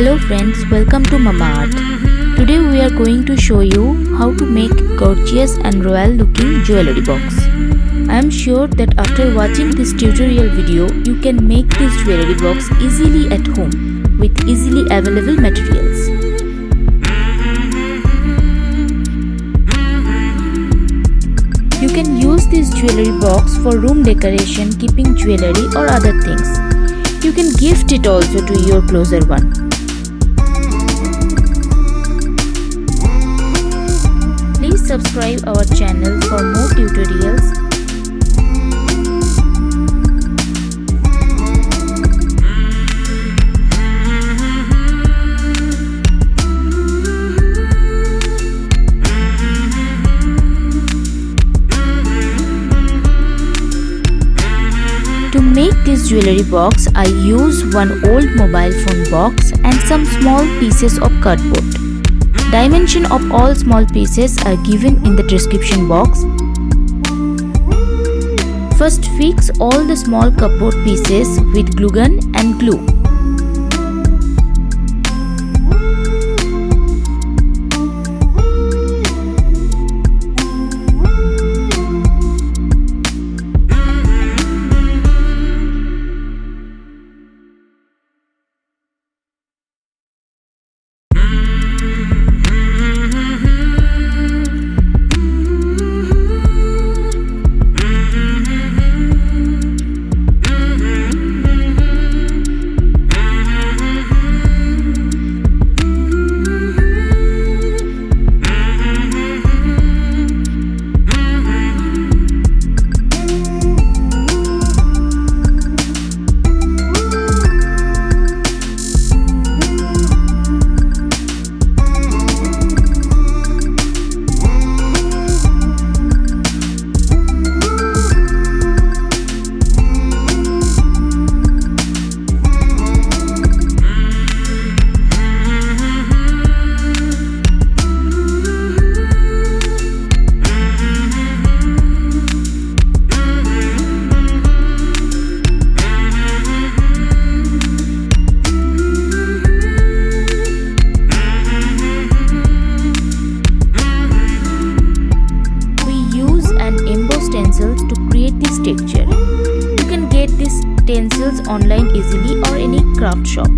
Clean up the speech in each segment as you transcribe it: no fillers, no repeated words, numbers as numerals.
Hello friends, welcome to Mama Art. Today we are going to show you how to make gorgeous and royal looking jewelry box. I am sure that after watching this tutorial video, you can make this jewelry box easily at home with easily available materials. You can use this jewelry box for room decoration, keeping jewelry or other things. You can gift it also to your closer one. Please subscribe our channel for more tutorials. To make this jewelry box, I use one old mobile phone box and some small pieces of cardboard. Dimension of all small pieces are given in the description box. First, fix all the small cardboard pieces with glue gun and glue. To create this texture. You can get these stencils online easily or any craft shop.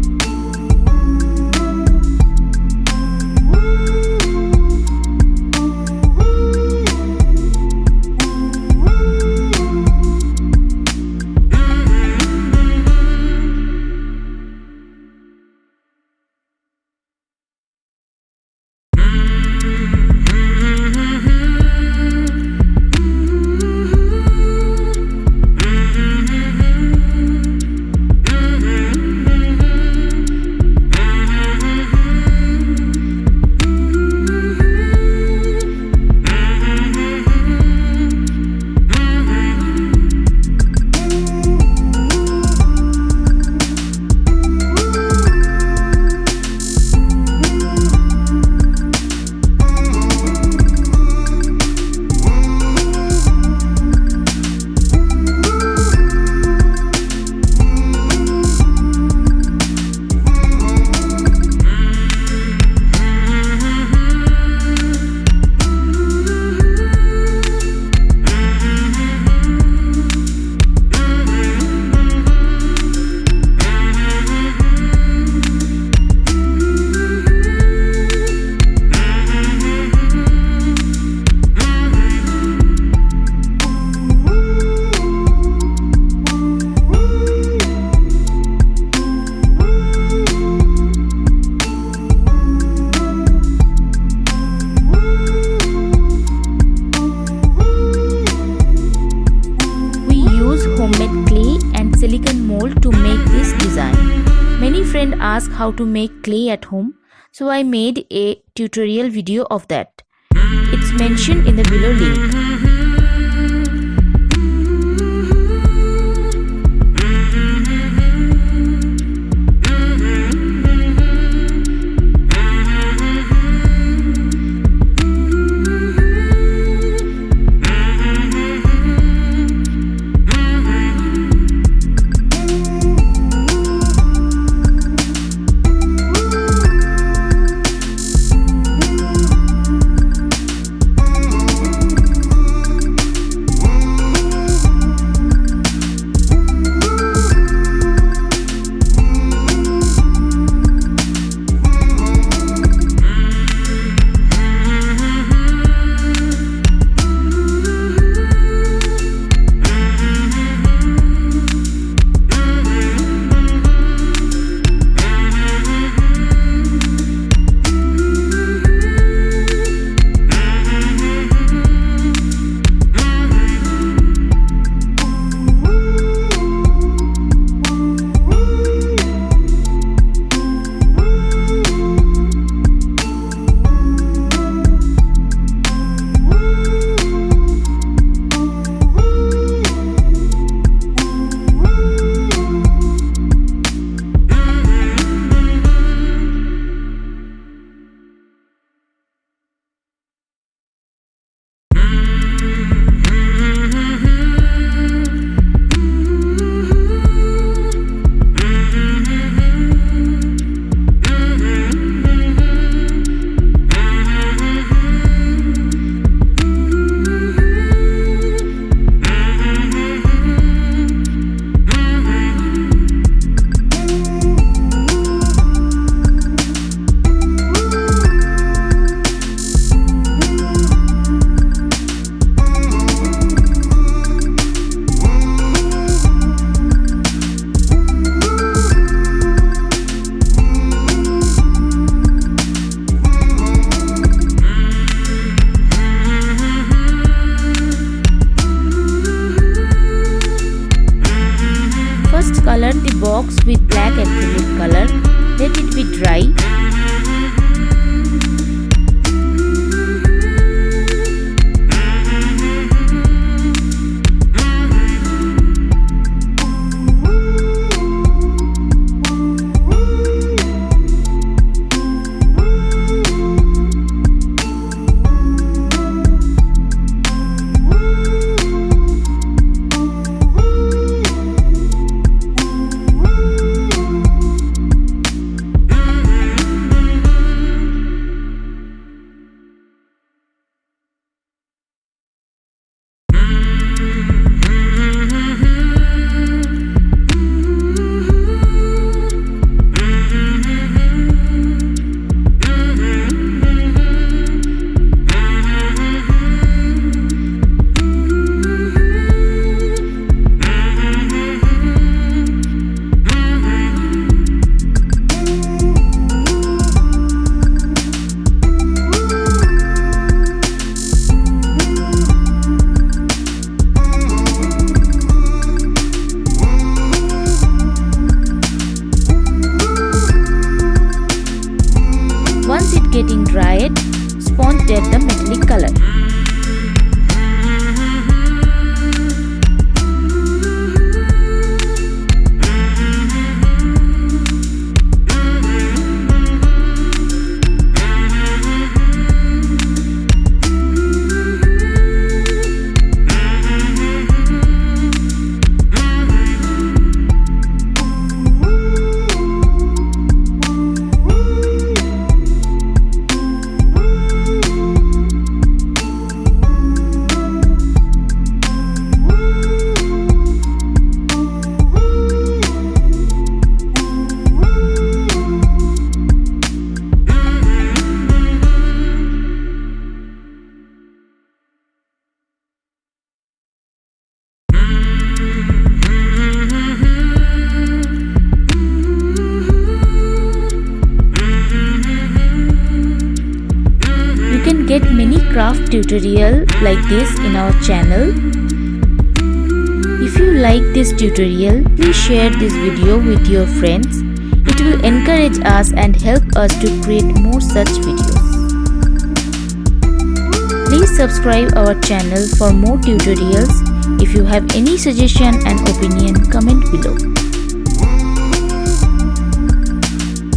Homemade clay and silicon mold to make this design. Many friends ask how to make clay at home, so I made a tutorial video of that. It's mentioned in the below link. dry. Once it getting dried, sponge dab the metallic color. You can get many craft tutorial like this in our channel. If you like this tutorial, please share this video with your friends. It will encourage us and help us to create more such videos. Please subscribe our channel for more tutorials. If you have any suggestion and opinion, comment below.